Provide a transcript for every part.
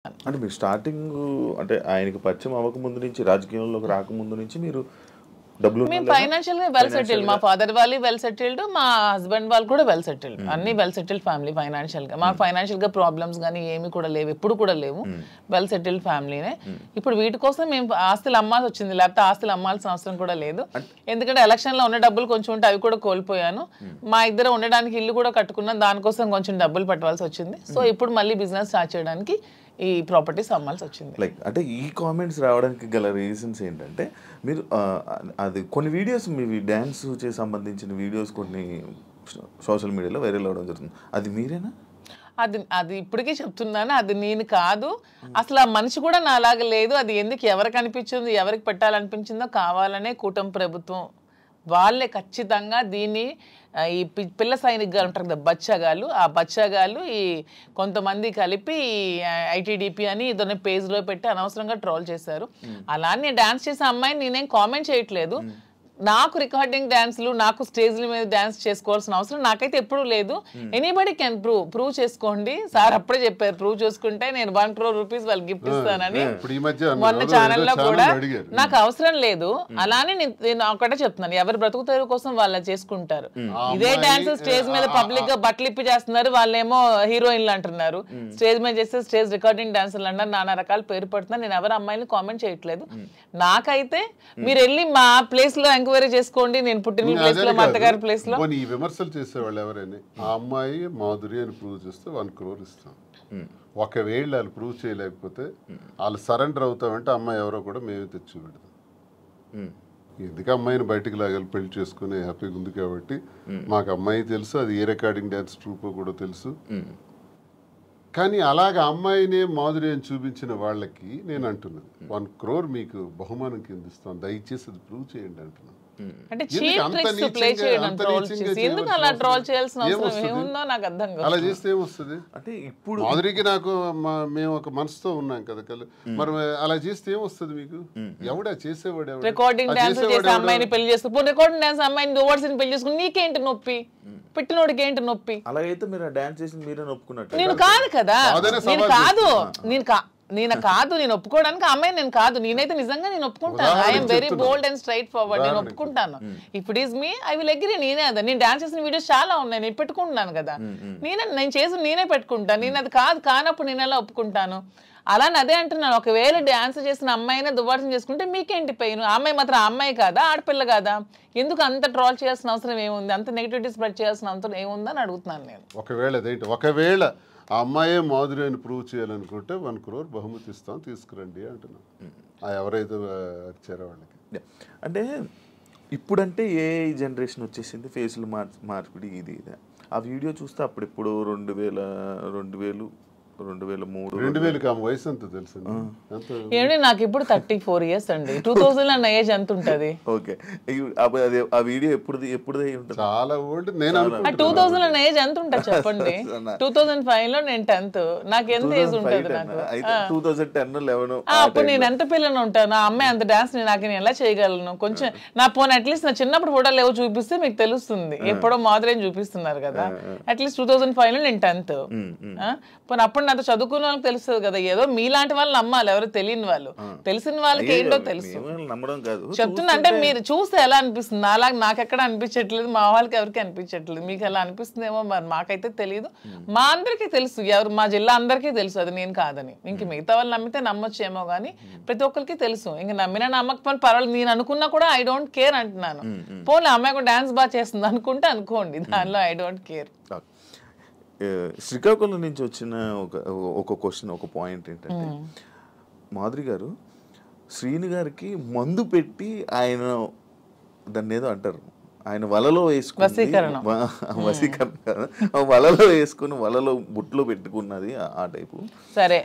అంటే మీరు స్టార్టింగ్ అంటే ఆయనకి పరిచయం అవ్వకముందు నుంచి రాజకీయంలోకి రాకముందు నుంచి మీరు డబ్బులు మేము ఫైనాన్షియల్ గా వెల్ సెటిల్డ్, మా ఫాదర్ వాళ్ళు వెల్ సెటిల్డ్, మా హస్బెండ్ వాళ్ళు కూడా వెల్ సెటిల్డ్, అన్ని వెల్ సెటిల్డ్ ఫ్యామిలీ. ఫైనాన్షియల్ గా మాకు ఫైనాన్షియల్ గా ప్రాబ్లమ్స్ కానీ ఏమి కూడా లేవు, ఎప్పుడు కూడా లేవు. వెల్ సెటిల్డ్ ఫ్యామిలీనే. ఇప్పుడు వీటి కోసం మేము ఆస్తులు అమ్మాల్సి వచ్చింది, లేకపోతే ఆస్తులు అమ్మాల్సిన అవసరం కూడా లేదు. ఎందుకంటే ఎలక్షన్ లో ఉన్న డబ్బులు కొంచెం ఉంటే అవి కూడా కోల్పోయాను. మా ఇద్దరు ఉండడానికి ఇల్లు కూడా కట్టుకున్నాను, దానికోసం కొంచెం డబ్బులు పెట్టవలసి వచ్చింది. సో ఇప్పుడు మళ్ళీ బిజినెస్ స్టార్ట్ చేయడానికి ఈ ప్రాపర్టీస్ అమ్మాల్సి వచ్చింది. లైక్ అంటే ఈ కామెంట్స్ రావడానికి గల రీజన్స్ ఏంటంటే మీరు అది కొన్ని వీడియోస్ మీ డ్యాన్స్ చే సంబంధించిన వీడియోస్ కొన్ని సోషల్ మీడియాలో వైరల్ అవ్వడం జరుగుతుంది. అది మీరేనా? అది ఇప్పటికీ చెప్తున్నాను, అది నేను కాదు. అసలు ఆ మనిషి కూడా నా అలాగ లేదు. అది ఎందుకు ఎవరికి అనిపించిందో, ఎవరికి పెట్టాలనిపించిందో కావాలనే కూటమి ప్రభుత్వం వాళ్ళే ఖచ్చితంగా దీన్ని ఈ పిల్ల సైనికులు ఉంటారు కదా బచ్చాగాళ్ళు, ఆ బచ్చాగాళ్ళు ఈ కొంతమంది కలిపి ఐటీడీపీ అని ఇదొన్న పేజ్లో పెట్టి అనవసరంగా ట్రోల్ చేశారు. అలా నేను డాన్స్ చేసే అమ్మాయిని నేనేం కామెంట్ చేయట్లేదు. నాకు రికార్డింగ్ డాన్స్లు, నాకు స్టేజ్ల మీద డాన్స్ చేసుకోవాల్సిన అవసరం నాకైతే ఎప్పుడూ లేదు. ఎనీబడి కెన్ ప్రూవ్ చేసుకోండి. సార్ అప్పుడే చెప్పారు, ప్రూవ్ చేసుకుంటే నేను 1 crore rupees వాళ్ళు గిఫ్ట్ ఇస్తానని మొన్న ఛానల్లో కూడా. నాకు అవసరం లేదు. అలానే నేను ఒకటే చెప్తున్నాను, ఎవరి బ్రతుకుతారు కోసం వాళ్ళు చేసుకుంటారు. ఇదే డాన్స్ స్టేజ్ మీద పబ్లిక్ గా బట్టలు ఇప్పి చేస్తున్నారు, వాళ్ళేమో హీరోయిన్లు అంటున్నారు. స్టేజ్ మీద చేస్తే స్టేజ్ రికార్డింగ్ డాన్సర్లు అన్నారు, నానా రకాల పేరు పడుతున్నారు. నేను ఎవరి అమ్మాయిని కామెంట్ చేయట్లేదు. నాకైతే మీరు వెళ్ళి మా ప్లేస్ లో ఎంక్వైరీ చేసుకోండి, నేను పుట్టిన ప్లేస్ లో, మా అత్తగారి ప్లేస్ లో. ఈ విమర్శలు చేసేవాళ్ళు ఎవరైనా ఆ అమ్మాయి మాధురి అని ప్రూవ్ చేస్తే 1 crore ఇస్తాం. ఒకవేళ వాళ్ళు ప్రూవ్ చేయలేకపోతే వాళ్ళు సరెండర్ అవుతామంటే అమ్మాయి ఎవరో కూడా మేమే తెచ్చి పెడతాం. ఎందుకు అమ్మాయిని బయటకు లాగాలి, పెళ్లి చేసుకుని హ్యాపీగా ఉంది కాబట్టి. మాకు అమ్మాయి తెలుసు, అది ఏ రికార్డింగ్ డ్యాన్స్ ట్రూప్ కూడా తెలుసు. కానీ అలాగ అమ్మాయినే మాధురి అని చూపించిన వాళ్ళకి నేను అంటున్నాను, 1 crore మీకు బహుమానం కింద ఇస్తాం, దయచేసి అది ప్రూవ్ చేయండి అంటున్నాను. అంటే చీప్ ట్రిక్స్ ప్లే చేయడం, ట్రోల్ చేసి ఎందుకు అలా ట్రోల్ చేయాల్సిన అవసరం ఏముందో నాకు అర్థం కాదు. అలా చేస్తే ఏమొస్తుంది? అంటే ఇప్పుడు మాధురికి నాకు మేము ఒక మనసుతో ఉన్నాం కదా, మరి అలా చేస్తే ఏమొస్తుంది మీకు? ఎవడా చేసేవాడు? రికార్డింగ్ డాన్స్ చేసే అమ్మాయిని పెళ్లి చేసుకుని, రికార్డింగ్ డాన్స్ అమ్మాయిని డోవర్స్ని పెళ్లి చేసుకుని నీకేంటి నొప్పి? పెట్టినోడికి ఏంటి నొప్పి? అలాగైతే మీరు డాన్స్ చేసి మీరే ఒప్పుకున్నట్టు. నేను కాదు కదా, నేను ఒప్పుకోవడానికి అమ్మాయి నేను కాదు. నేనైతే నిజంగా నేను ఒప్పుకుంటాను. I'm very bold and straight forward. నేను ఒప్పుకుంటాను. If it is me I will agree. నేనే అదా, నేను డాన్స్ చేసిన వీడియోస్ చాలా ఉన్నాయి, నేను పెట్టుకుంటున్నాను కదా. నేను చేసి నేనే పెట్టుకుంటాను. నేను అది కానప్పుడు నేను ఎలా ఒప్పుకుంటాను? అలానే అదే అంటున్నాను, ఒకవేళ డాన్స్ చేసిన అమ్మాయినే దువ్వాసం చేసుకుంటే మీకేంటి పెయిన్? అమ్మాయి మాత్రం అమ్మాయి కాదా, ఆడపిల్ల కాదా? ఎందుకు అంత ట్రోల్ చేయాల్సిన అవసరం ఏముంది? అంత నెగిటివిటీ స్ప్రెడ్ చేయాల్సిన అవసరం ఏముందని అడుగుతున్నాను నేను. ఒకవేళ ఆ అమ్మాయే మాధురి అని ప్రూవ్ చేయాలనుకుంటే 1 crore బహుమతి ఇస్తాం, తీసుకురండి అంటున్నాం. ఎవరైతే వచ్చారో వాళ్ళకి. అంటే ఇప్పుడంటే ఏ జనరేషన్ వచ్చేసింది, ఫేసులు మార్పిడి ఇది. ఆ వీడియో చూస్తే అప్పుడెప్పుడు 2003 వయసు ఎంత తెలుసు? ఏమండి నాకు ఇప్పుడు 34 years అండి. 2000 అన్న ఏజ్ ఎంత ఉంటది? ఓకే, ఆ వీడియో ఎప్పుడు చాలా ఓల్డ్. నేను 2000 అన్న ఏజ్ ఎంత ఉంటుంది చెప్పండి? 2005 లో నేను 10th. నాకు ఎంత ఏజ్ ఉంటుంది? నాకు 2010-11 అప్పుడు నేను ఎంత పిల్లని ఉంటాను. ఆ అమ్మాయి అంత డాన్స్ నాకు ఎలా చేయగలను? కొంచెం నా పోనీ అట్లీస్ట్ నా చిన్నప్పుడు ఫోటోలు ఏవో చూపిస్తే మీకు తెలుస్తుంది. ఎప్పుడో మాదిరి చూపిస్తున్నారు కదా. అట్లీస్ట్ 2005 లో నేను 10th. పోనీ అప్పుడు నాతో చదువుకున్న వాళ్ళకి తెలుస్తుంది కదా. ఏదో మీలాంటి వాళ్ళు నమ్మాలి, ఎవరు తెలియని వాళ్ళు. తెలిసిన వాళ్ళకి ఏంటో తెలుసు. చెప్తున్నా అంటే మీరు చూస్తే ఎలా అనిపిస్తుంది? అలాగే నాకు ఎక్కడ అనిపించట్లేదు, మా వాళ్ళకి ఎవరికి అనిపించట్లేదు. మీకు ఎలా అనిపిస్తుందేమో మరి, మాకైతే తెలియదు. మా అందరికీ తెలుసు, ఎవరు మా జిల్లా అందరికీ తెలుసు అది నేను కాదని. ఇంక మిగతా వాళ్ళు నమ్మితే నమ్మొచ్చేమో కానీ ప్రతి ఒక్కరికి తెలుసు. ఇంక నమ్మినా నమ్మకపోయినా పర్వాలేదు, నేను అనుకున్నా కూడా ఐ డోంట్ కేర్ అంటున్నాను. పోనీ అమ్మాయి కూడా డాన్స్ బాగా చేస్తుంది అనుకుంటే అనుకోండి, దానిలో ఐ డోంట్ కేర్. శ్రీకాకుళం నుంచి వచ్చిన ఒక క్వశ్చన్, ఒక పాయింట్ ఏంటంటే, మాధురి గారు శ్రీని గారికి మందు పెట్టి ఆయన దాన్ని ఏదో అంటారు, ఆయన వలలో వేసుకుని వలలో వేసుకుని వలలో బుట్లో పెట్టుకున్నది ఆ టైపు. సరే,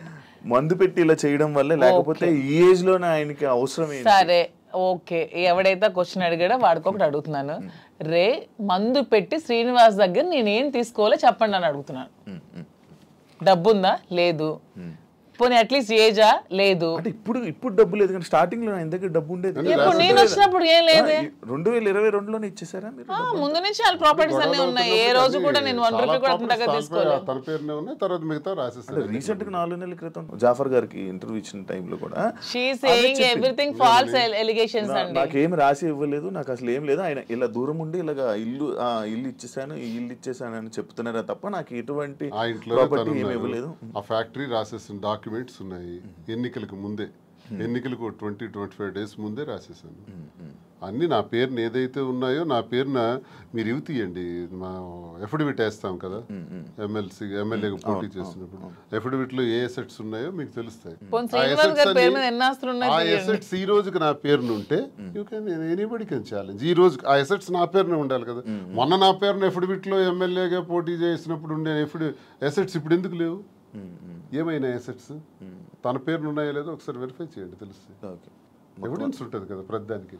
మందు పెట్టి ఇలా చేయడం వల్ల, లేకపోతే ఈ ఏజ్ లోనే ఆయనకి అవసరం ఏంటి? సరే ఓకే, ఎవడైతే క్వశ్చన్ అడిగాడో వాడికి ఒకటి అడుగుతున్నాను. రే మందు పెట్టి శ్రీనివాస్ దగ్గర నేనేం తీసుకోవాలో చెప్పండి అని అడుగుతున్నాను. డబ్బుందా? లేదు. పోనీ అట్లీస్ట్ ఏజా లేదు. అంటే ఇప్పుడు డబ్బు లేదు కానీ స్టార్టింగ్ లో ఆయన దగ్గర డబ్బు ఉండేది. ఇప్పుడు నేను వచ్చినప్పుడు ఏం లేదు. 2022లోనే ఇచ్చేసారా మీరు? ముందు నుంచి వాళ్ళ ప్రాపర్టీస్ అన్ని ఉన్నాయి. ఏ రోజు కూడా నేను 1 రూపీ కూడా అంతగా తీసుకోలేదు. తన పేరునే ఉన్నాయి, తర్వాత మిగతా రాసేస్తారు. రీసెంట్ గా 4 నెలల క్రితం జాఫర్ గారికి ఇంటర్వ్యూ ఇచ్చిన టైంలో కూడా she saying everything false allegations అండి. నాకేం రాసి ఇవ్వలేదు, నాకు అసలు ఏం లేదు, ఆయన ఇలా దూరం ఉండి ఇలాగా ఇల్లు ఇచ్చేసాను అని చెప్తున్నారా తప్ప నాకు ఎటువంటి ప్రాపర్టీ ఏమి ఇవ్వలేదు. ఆ ఫ్యాక్టరీ రాసేసిన డాక్యుమెంట్స్ ఉన్నాయి ఎన్నికలకు ముందే, ఎన్నికలకు 20-25 డేస్ ముందే రాసేసాను అన్ని. నా పేరుని ఏదైతే ఉన్నాయో నా పేరున మీరు ఇవి తీయండి, మా ఎఫిడవిట్ వేస్తాం కదా ఎమ్మెల్యేగా పోటీ చేసినప్పుడు, ఎఫిడవిట్ లో ఏ అసెట్స్ ఉన్నాయో మీకు తెలుస్తాయి. ఆ అసెట్స్ ఈ రోజుకి నా పేరును ఉంటే you can anybody can challenge. ఈ రోజు ఆ అసెట్స్ నా పేరునే ఉండాలి కదా. మొన్న నా పేరున ఎఫిడవిట్ లో ఎమ్మెల్యేగా పోటీ చేసినప్పుడు ఉండే అసెట్స్ ఇప్పుడు ఎందుకు లేవు? ఏమైనా అసెట్స్ తన పేరును ఉన్నాయో లేదో ఒకసారి వెరిఫై చేయండి, తెలుస్తుంది. ఎవిడెన్స్ ఉంటుంది కదా ప్రతిదానికి.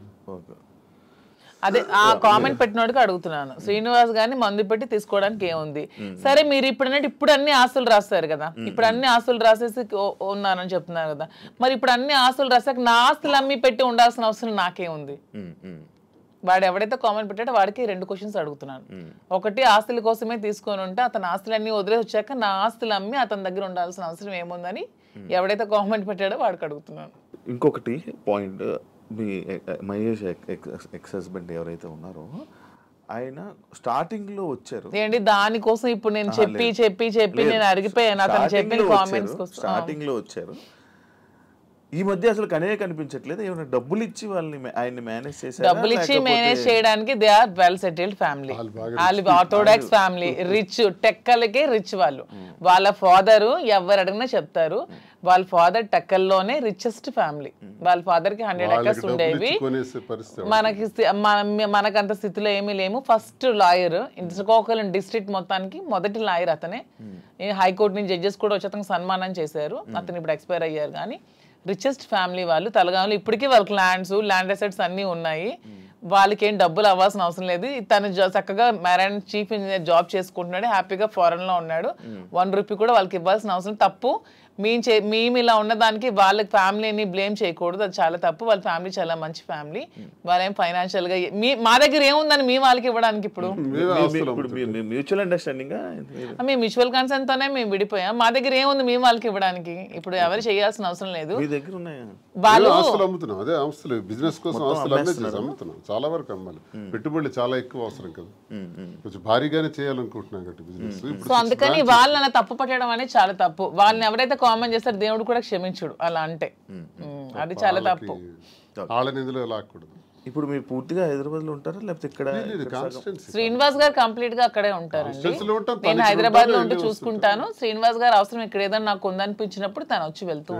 అదే ఆ కామెంట్ పెట్టినోడికి అడుగుతున్నాను, శ్రీనివాస్ గారిని మందు పెట్టి తీసుకోవడానికి ఏముంది? సరే మీరు ఇప్పుడు అన్ని ఆస్తులు రాస్తారు కదా, ఇప్పుడు అన్ని ఆస్తులు రాసేసి ఉన్నారని చెప్తున్నారు కదా, మరి ఇప్పుడు అన్ని ఆస్తులు రాసాక నా ఆస్తులు అమ్మి పెట్టి ఉండాల్సిన అవసరం నాకేముంది? వాడు ఎవడైతే కామెంట్ పెట్టాడో వాడికి 2 క్వశ్చన్స్ అడుగుతున్నాను. ఒకటి, ఆస్తుల కోసమే తీసుకొని ఉంటే అతని ఆస్తులన్నీ వదిలేసి వచ్చాక నా ఆస్తులు అమ్మి అతని దగ్గర ఉండాల్సిన అవసరం ఏముందని ఎవడైతే కామెంట్ పెట్టాడో వాడికి అడుగుతున్నాను. ఇంకొకటి పాయింట్, మీ మహేష్ ఎక్స్ హస్బెండ్ ఎవరైతే ఉన్నారో ఆయన స్టార్టింగ్ లో వచ్చారు ఏంటి దానికోసం ఇప్పుడు నేను చెప్పి నేను అరిగిపోయాను అతను చెప్పిన కామెంట్స్ కోసం. స్టార్టింగ్ లో వచ్చారు, ఈ మధ్య అసలు కనిపించట్లేదు. ఏమైనా డబ్బులు ఇచ్చి వాళ్ళని ఆయన్ని మేనేజ్ చేశారు? డబ్బులు ఇచ్చి మేనేజ్ చేయడానికి they are well settled family. వాళ్ళు ఆర్థోడాక్స్ ఫ్యామిలీ, రిచ్, టెక్కలకే రిచ్ వాళ్ళు. వాళ్ళ ఫాదర్ ఎవరు అడిగినా చెప్తారు, వాళ్ళ ఫాదర్ టెక్కల్లోనే రిచెస్ట్ ఫ్యామిలీ. వాళ్ళ ఫాదర్ కి 100 acres ఉండేవి. మనకంత స్థితిలో ఏమీ లేము. ఫస్ట్ లాయర్ శ్రీకాకుళం డిస్ట్రిక్ట్ మొత్తానికి మొదటి లాయర్ అతనే. హైకోర్టు నుంచి జడ్జెస్ కూడా వచ్చి అతనికి సన్మానం చేశారు. అతను ఇప్పుడు ఎక్స్పైర్ అయ్యారు. కానీ రిచెస్ట్ ఫ్యామిలీ వాళ్ళు. తలగాములు ఇప్పటికీ వాళ్ళకి ల్యాండ్ అసెట్స్ అన్నీ ఉన్నాయి. వాళ్ళకి ఏం డబ్బులు అవ్వాల్సిన అవసరం లేదు. తను చక్కగా మెరైన్ చీఫ్ ఇంజనీర్ జాబ్ చేసుకుంటున్నాడు, హ్యాపీగా ఫారెన్ లో ఉన్నాడు. 1 రూపీ కూడా వాళ్ళకి ఇవ్వాల్సిన అవసరం. తప్పు మేము ఇలా ఉన్నదానికి వాళ్ళ ఫ్యామిలీని బ్లేమ్ చేయకూడదు, అది చాలా తప్పు. వాళ్ళ ఫ్యామిలీ చాలా మంచి ఫ్యామిలీ. వాళ్ళేం ఫైనాన్షియల్ గా మా దగ్గర ఏముందని మీ వాళ్ళకి ఇవ్వడానికి? ఇప్పుడు మ్యూచువల్ అండర్స్టాండింగ్, మేము మ్యూచువల్ కన్సర్న్ తోనే మేము విడిపోయాం. మా దగ్గర ఏముంది మీ వాళ్ళకి ఇవ్వడానికి? ఇప్పుడు ఎవరు చేయాల్సిన అవసరం లేదు. వాళ్ళు బిజినెస్ కోసం అమ్ముతున్నాం, చాలా వరకు అమ్మాలి. పెట్టుబడులు చాలా ఎక్కువ అవసరం కదా, కొంచెం భారీగానే చేయాలనుకుంటున్నాం కాబట్టి బిజినెస్. సో అందుకని వాళ్ళని తప్పు పట్టడం అనేది చాలా తప్పు. వాళ్ళని ఎవరైతే కామెంట్ చేస్తారు దేవుడు కూడా క్షమించుడు అలా అంటే, అది చాలా తప్పు. వాళ్ళని ఇందులో లాక్కూడదు. ఇప్పుడు మీరు పూర్తిగా హైదరాబాద్ లో ఉంటారా లేకపోతే ఇక్కడ? శ్రీనివాస్ గారు కంప్లీట్ గా అక్కడే ఉంటారండి. నేను హైదరాబాద్ లో ఉంటూ చూసుకుంటాను. శ్రీనివాస్ గారు అవసరం ఇక్కడ ఏదైనా నాకు ఉందనిపించినప్పుడు తను వచ్చి వెళ్తూ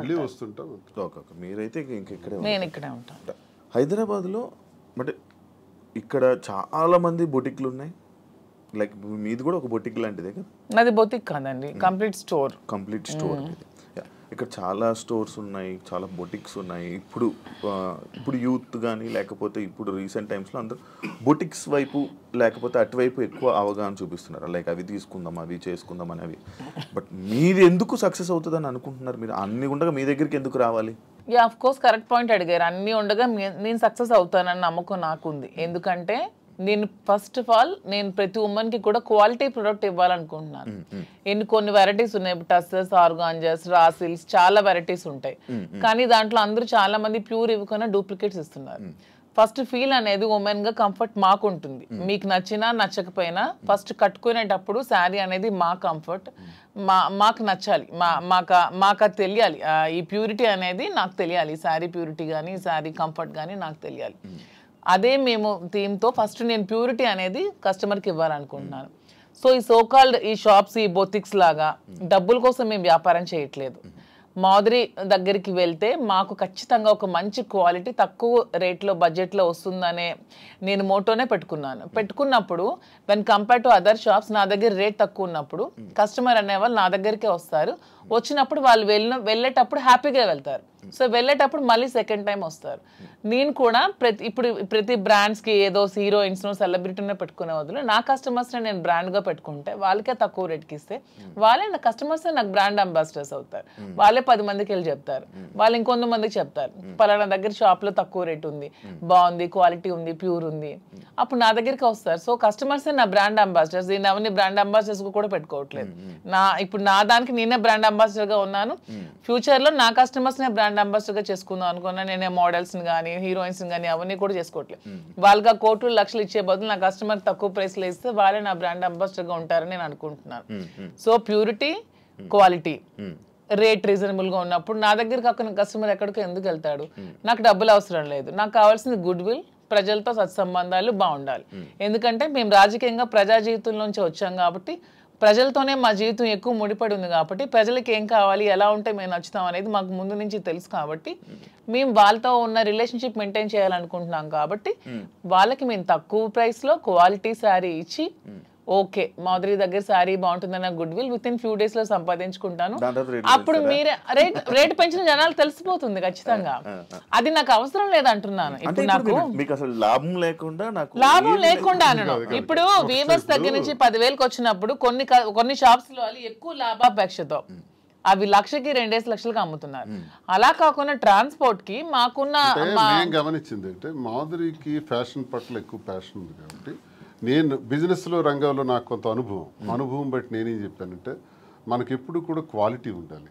మీరైతే నేను ఇక్కడే ఉంటాను హైదరాబాద్ లో. బట్ ఇక్కడ చాలా మంది బొటిక్లు ఉన్నాయి, లైక్ మీది కూడా ఒక బొటిక్ లాంటిదే కదా? నాది బొటిక్ కాదండి, కంప్లీట్ స్టోర్. ఇక్కడ చాలా స్టోర్స్ ఉన్నాయి, చాలా బొటిక్స్ ఉన్నాయి. ఇప్పుడు యూత్ కానీ లేకపోతే ఇప్పుడు రీసెంట్ టైమ్స్లో అందరూ బొటిక్స్ వైపు లేకపోతే అటువైపు ఎక్కువ అవగాహన చూపిస్తున్నారు, లైక్ అవి తీసుకుందాం అవి చేసుకుందాం అనేవి. బట్ మీది ఎందుకు సక్సెస్ అవుతుందని అనుకుంటున్నారు? మీరు అన్ని ఉండగా మీ దగ్గరికి ఎందుకు రావాలి? ఆఫ్ కోర్స్ కరెక్ట్ పాయింట్ అడిగారు. అన్ని ఉండగా నేను సక్సెస్ అవుతానని నమ్మకం నాకుంది. ఎందుకంటే నేను ఫస్ట్ ఆఫ్ ఆల్ నేను ప్రతి ఉమెన్కి కూడా క్వాలిటీ ప్రొడక్ట్ ఇవ్వాలనుకుంటున్నాను. కొన్ని వెరైటీస్ ఉన్నాయి, టస్సెస్, ఆర్గాంజాస్, రాసిల్స్, చాలా వెరైటీస్ ఉంటాయి. కానీ దాంట్లో అందరూ చాలా మంది ప్యూర్ ఇవ్వకుండా డూప్లికేట్స్ ఇస్తున్నారు. ఫస్ట్ ఫీల్ అనేది ఉమెన్ గా కంఫర్ట్ మాకు ఉంటుంది. మీకు నచ్చినా నచ్చకపోయినా ఫస్ట్ కట్టుకునేటప్పుడు శారీ అనేది మా కంఫర్ట్, మాకు నచ్చాలి, మాకు తెలియాలి. ఈ ప్యూరిటీ అనేది నాకు తెలియాలి. శారీ ప్యూరిటీ కానీ శారీ కంఫర్ట్ కానీ నాకు తెలియాలి. అదే మేము థీమ్తో ఫస్ట్ నేను ప్యూరిటీ అనేది కస్టమర్కి ఇవ్వాలనుకుంటున్నాను. సో ఈ సోకాల్డ్ ఈ షాప్స్, ఈ బొటిక్స్ లాగా డబ్బుల కోసం మేము వ్యాపారం చేయట్లేదు. మాధురి దగ్గరికి వెళ్తే మాకు ఖచ్చితంగా ఒక మంచి క్వాలిటీ తక్కువ రేట్లో బడ్జెట్లో వస్తుందనే నేను మోటోనే పెట్టుకున్నప్పుడు when compare to other shops నా దగ్గర రేట్ తక్కువ ఉన్నప్పుడు కస్టమర్ అనేవాళ్ళు నా దగ్గరికే వస్తారు. వచ్చినప్పుడు వాళ్ళు వెళ్ళేటప్పుడు హ్యాపీగా వెళ్తారు. సో వెళ్ళేటప్పుడు మళ్ళీ సెకండ్ టైం వస్తారు. నేను కూడా ప్రతి బ్రాండ్స్కి ఏదో హీరోయిన్స్ను సెలబ్రిటీనే పెట్టుకునే వదిలే నా కస్టమర్స్ని నేను బ్రాండ్గా పెట్టుకుంటే వాళ్ళకే తక్కువ రేట్కి ఇస్తే వాళ్ళే నా కస్టమర్స్ నాకు బ్రాండ్ అంబాసిడర్స్ అవుతారు. వాళ్ళే 10 మందికి వెళ్ళి చెప్తారు, వాళ్ళు ఇంకొంతమందికి చెప్తారు పలానా దగ్గర షాప్లో తక్కువ రేట్ ఉంది, బాగుంది, క్వాలిటీ ఉంది, ప్యూర్ ఉంది, అప్పుడు నా దగ్గరికి వస్తారు. సో కస్టమర్స్ నా బ్రాండ్ అంబాసిడర్స్. నేను అవన్నీ బ్రాండ్ అంబాసిడర్స్ కూడా పెట్టుకోవట్లేదు. ఇప్పుడు నా దానికి నేనే బ్రాండ్ అంబాసిడర్ గా ఉన్నాను. ఫ్యూచర్ లో నా కస్టమర్స్ నే బ్రాండ్ అంబాసిడర్ గా చేసుకుందాం అనుకున్నా. నేనే మోడల్స్ ని కానీ హీరోయిన్స్ ని కానీ అవన్నీ కూడా చేసుకోవట్లేదు. వాళ్ళకి కోట్లు లక్షలు ఇచ్చే బదులు నా కస్టమర్ తక్కువ ప్రైస్ లో ఇస్తే వాళ్ళే నా బ్రాండ్ అంబాసిడర్ గా ఉంటారని నేను అనుకుంటున్నాను. So purity, quality, rate reasonable గా ఉన్నప్పుడు నా దగ్గరికి అక్కడ కస్టమర్ ఎక్కడికి ఎందుకు వెళ్తాడు? నాకు డబ్బులు అవసరం లేదు, నాకు కావాల్సింది గుడ్ విల్, ప్రజలతో సత్సంబంధాలు బాగుండాలి. ఎందుకంటే మేము రాజకీయంగా ప్రజా జీవితంలోంచి వచ్చాం కాబట్టి ప్రజలతోనే మా జీవితం ఎక్కువ ముడిపడి ఉంది కాబట్టి ప్రజలకి ఏం కావాలి, ఎలా ఉంటే మేము నచ్చుతాం అనేది మాకు ముందు నుంచి తెలుసు కాబట్టి మేము వాళ్ళతో ఉన్న రిలేషన్షిప్ మెయింటైన్ చేయాలనుకుంటున్నాం కాబట్టి వాళ్ళకి మేము తక్కువ ప్రైస్లో క్వాలిటీ శారీ ఇచ్చి ఓకే మాధురి దగ్గర శారీ బాగుంటుందన్న goodwill within few days లో సంపాదించుకుంటాను. అప్పుడు మీరే రేట్ పెంచిన జనాలు తెలిసిపోతుంది ఖచ్చితంగా. అది నాకు అవసరం లేదంటున్నాను. ఇప్పుడు నాకు లాభం లేకుండా ఇప్పుడు వీవర్స్ దగ్గర నుంచి 10,000కి వచ్చినప్పుడు కొన్ని షాప్స్ లో ఎక్కువ లాభాపేక్షతో అవి 1,00,000కి 2 లక్షలకి అమ్ముతున్నారు. అలా కాకుండా ట్రాన్స్పోర్ట్ కి మాకున్న గమనించింది అంటే మాధురికి ఫ్యాషన్ పట్ల ఎక్కువ ప్యాషన్ ఉంది కాబట్టి నేను బిజినెస్లో రంగంలో నాకు కొంత అనుభవం బట్టి నేనేం చెప్పానంటే మనకి ఎప్పుడు కూడా క్వాలిటీ ఉండాలి,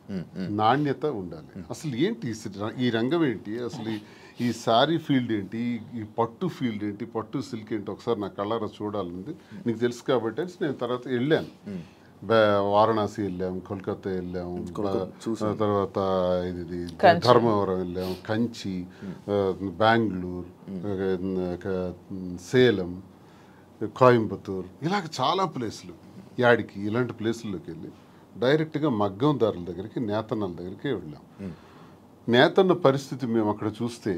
నాణ్యత ఉండాలి. అసలు ఏంటి ఈ రంగం ఏంటి, అసలు ఈ శారీ ఫీల్డ్ ఏంటి, ఈ పట్టు ఫీల్డ్ ఏంటి, పట్టు సిల్క్ ఏంటి ఒకసారి నా కళ్ళారా చూడాలనుంది. నీకు తెలుసు కాబట్టి నేను తర్వాత వెళ్ళాను, వారణాసి వెళ్ళాము, కోల్కతా వెళ్ళాము, తర్వాత ఇది ధర్మవరం వెళ్ళాము, కంచి, బెంగళూరు, సేలం, కోయంబత్తూర్, ఇలాగ చాలా ప్లేసులు, యాడికి ఇలాంటి ప్లేసుల్లోకి వెళ్ళి డైరెక్ట్గా మగ్గందారుల దగ్గరికి, నేతన్నల దగ్గరికి వెళ్ళాం. నేతన్న పరిస్థితి మేము అక్కడ చూస్తే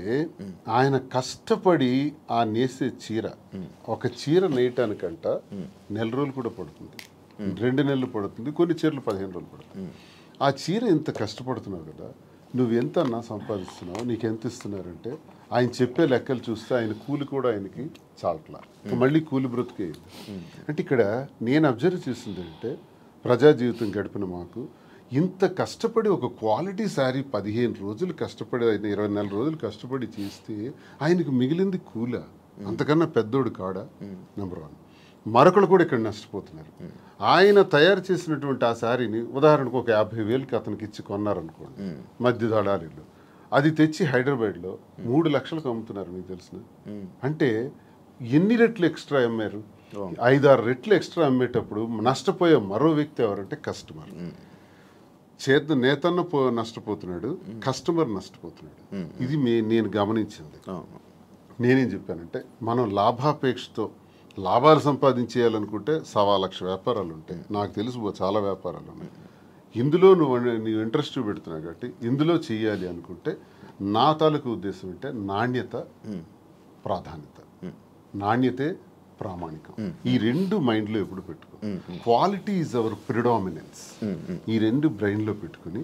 ఆయన కష్టపడి ఆ నేసే చీర, ఒక చీర నేయటానికంట 1 నెల రోజులు కూడా పడుతుంది, 2 నెలలు పడుతుంది, కొన్ని చీరలు 15 రోజులు పడుతుంది. ఆ చీర ఇంత కష్టపడుతున్నావు కదా, నువ్వెంత అన్నా సంపాదిస్తున్నావు, నీకెంత ఇస్తున్నారంటే ఆయన చెప్పే లెక్కలు చూస్తే ఆయన కూలి కూడా ఆయనకి చాలట్లా, మళ్ళీ కూలి బ్రతికే. అంటే ఇక్కడ నేను అబ్జర్వ్ చేసింది అంటే ప్రజా జీవితం గడిపిన మాకు ఇంత కష్టపడి ఒక క్వాలిటీ శారీ 15 రోజులు కష్టపడి, 24 రోజులు కష్టపడి చేస్తే ఆయనకు మిగిలింది కూల, అంతకన్నా పెద్దోడు కాడా? నెంబర్ 1. మరొకరు కూడా ఇక్కడ నష్టపోతున్నారు. ఆయన తయారు చేసినటువంటి ఆ శారీని ఉదాహరణకు ఒక 50,000కి అతనికి ఇచ్చి కొన్నారనుకోండి మధ్య దళారీలో, అది తెచ్చి హైదరాబాద్లో 3 లక్షలకు అమ్ముతున్నారు. మీకు తెలిసిన అంటే ఎన్ని రెట్లు ఎక్స్ట్రా అమ్మారు? 5-6 రెట్లు ఎక్స్ట్రా అమ్మేటప్పుడు నష్టపోయే మరో వ్యక్తి ఎవరంటే కస్టమర్. నేతన్న నష్టపోతున్నాడు, కస్టమర్ నష్టపోతున్నాడు. ఇది నేను గమనించింది. నేనేం చెప్పానంటే మనం లాభాపేక్షతో లాభాలు సంపాదించేయాలనుకుంటే 1,00,000 వ్యాపారాలు ఉంటాయి. నాకు తెలుసు చాలా వ్యాపారాలు ఉన్నాయి. ఇందులో నువ్వు ఇంట్రెస్ట్ చూపెడుతున్నావు కాబట్టి ఇందులో చెయ్యాలి అనుకుంటే నా తాలూకు ఉద్దేశం అంటే నాణ్యత, ప్రాధాన్యత. నాణ్యతే ప్రామాణికం. ఈ 2 మైండ్లో ఎప్పుడు పెట్టుకో. Quality is our predominance. ఈ 2 బ్రెయిన్లో పెట్టుకుని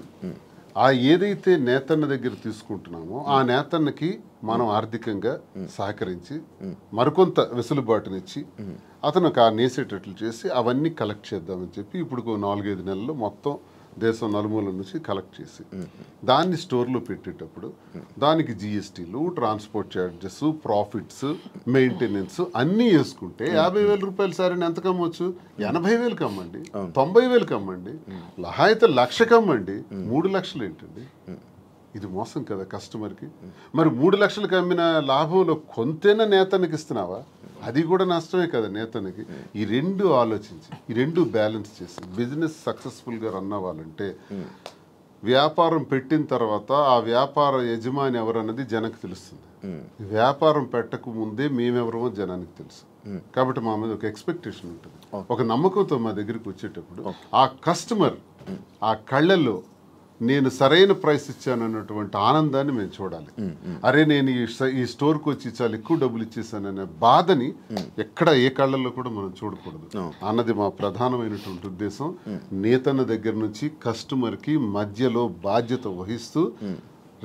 ఆ ఏదైతే నేతన్న దగ్గర తీసుకుంటున్నామో ఆ నేతన్నకి మనం ఆర్థికంగా సహకరించి మరికొంత వెసులుబాటునిచ్చి అతను ఆ నేసేటట్లు చేసి అవన్నీ కలెక్ట్ చేద్దామని చెప్పి ఇప్పుడు 4-5 నెలల్లో మొత్తం దేశం నలుమూల నుంచి కలెక్ట్ చేసి దాన్ని స్టోర్లో పెట్టేటప్పుడు దానికి జిఎస్టీలు, ట్రాన్స్పోర్ట్ ఛార్జెస్, ప్రాఫిట్స్, మెయింటెనెన్స్ అన్నీ వేసుకుంటే 50,000 రూపాయలు సారీని ఎంత కమ్మొచ్చు? 80,000కి అమ్మండి, 90,000కి అమ్మండి, అయితే 1,00,000కి అమ్మండి. 3 లక్షలు ఏంటండి? ఇది మోసం కదా కస్టమర్కి. మరి 3 లక్షలకు అమ్మిన లాభంలో కొంతైనా నేతనికి ఇస్తున్నావా? అది కూడా నష్టమే కదా నేతనికి. ఈ 2 ఆలోచించి ఈ 2 బ్యాలెన్స్ చేసి బిజినెస్ సక్సెస్ఫుల్గా రన్ అవ్వాలంటే వ్యాపారం పెట్టిన తర్వాత ఆ వ్యాపార యజమాని ఎవరన్నది జనానికి తెలుస్తుంది. వ్యాపారం పెట్టక ముందే మేమెవరమో జనానికి తెలుసు. కాబట్టి మా మీద ఒక ఎక్స్పెక్టేషన్ ఉంటుంది, ఒక నమ్మకంతో మా దగ్గరికి వచ్చేటప్పుడు ఆ కస్టమర్ ఆ కళ్ళల్లో నేను సరైన ప్రైస్ ఇచ్చాను అన్నటువంటి ఆనందాన్ని మేము చూడాలి. అరే నేను ఈ స్టోర్కి వచ్చి చాలా ఎక్కువ డబ్బులు ఇచ్చేసాననే బాధని ఎక్కడ ఏ కళ్ళల్లో కూడా మనం చూడకూడదు అన్నది మా ప్రధానమైనటువంటి ఉద్దేశం. నేతన్న దగ్గర నుంచి కస్టమర్కి మధ్యలో బాధ్యత వహిస్తూ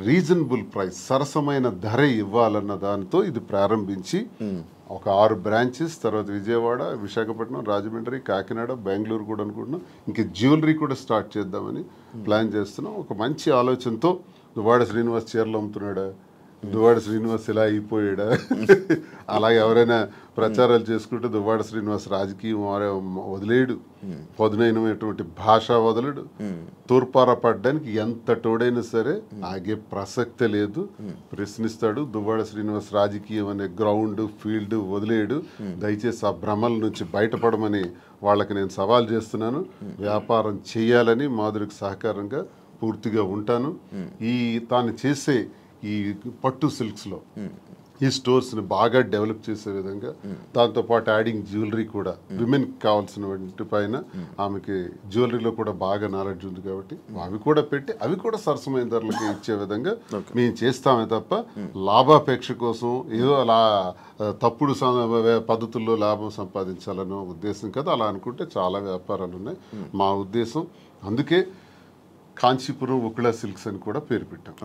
రీజనబుల్ ప్రైస్, సరసమైన ధర ఇవ్వాలన్న దానితో ఇది ప్రారంభించి ఒక 6 బ్రాంచెస్, తర్వాత విజయవాడ, విశాఖపట్నం, రాజమండ్రి, కాకినాడ, బెంగళూరు కూడా అనుకుంటున్నాం. ఇంక జ్యువెలరీ కూడా స్టార్ట్ చేద్దామని ప్లాన్ చేస్తున్నాం. ఒక మంచి ఆలోచనతో దువ్వాడ శ్రీనివాస్ చీరలు అమ్ముతున్నాడా, దువ్వాడ శ్రీనివాస్ ఇలా అయిపోయాడా, అలాగే ఎవరైనా ప్రచారాలు చేసుకుంటే దువ్వాడ శ్రీనివాస్ రాజకీయం వదిలేడు, పదునైనటువంటి భాష వదలడు, తూర్పార పడ్డానికి ఎంత తోడైనా సరే ఆగే ప్రసక్తే లేదు, ప్రశ్నిస్తాడు. దువ్వాడ శ్రీనివాస్ రాజకీయం అనే గ్రౌండ్ ఫీల్డ్ వదిలేడు. దయచేసి ఆ భ్రమల నుంచి బయటపడమని వాళ్ళకి నేను సవాల్ చేస్తున్నాను. వ్యాపారం చేయాలని మాధురికి సహకారంగా పూర్తిగా ఉంటాను. తాను చేసే ఈ పట్టు సిల్క్స్లో ఈ స్టోర్స్ని బాగా డెవలప్ చేసే విధంగా, దాంతోపాటు యాడింగ్ జ్యువెలరీ కూడా, విమెన్కి కావాల్సిన వాటి పైన ఆమెకి జ్యువెలరీలో కూడా బాగా నాలెడ్జ్ ఉంది కాబట్టి అవి కూడా పెట్టి అవి కూడా సరసమైన ధరలకి ఇచ్చే విధంగా మేము చేస్తామే తప్ప లాభాపేక్ష కోసం ఏదో అలా తప్పుడు పద్ధతుల్లో లాభం సంపాదించాలనే ఉద్దేశం కదా. అలా అనుకుంటే చాలా వ్యాపారాలు ఉన్నాయి. మా ఉద్దేశం అందుకే కాంచీపురం ఉకుళ సిల్క్స్ అని కూడా పేరు పెట్టాం.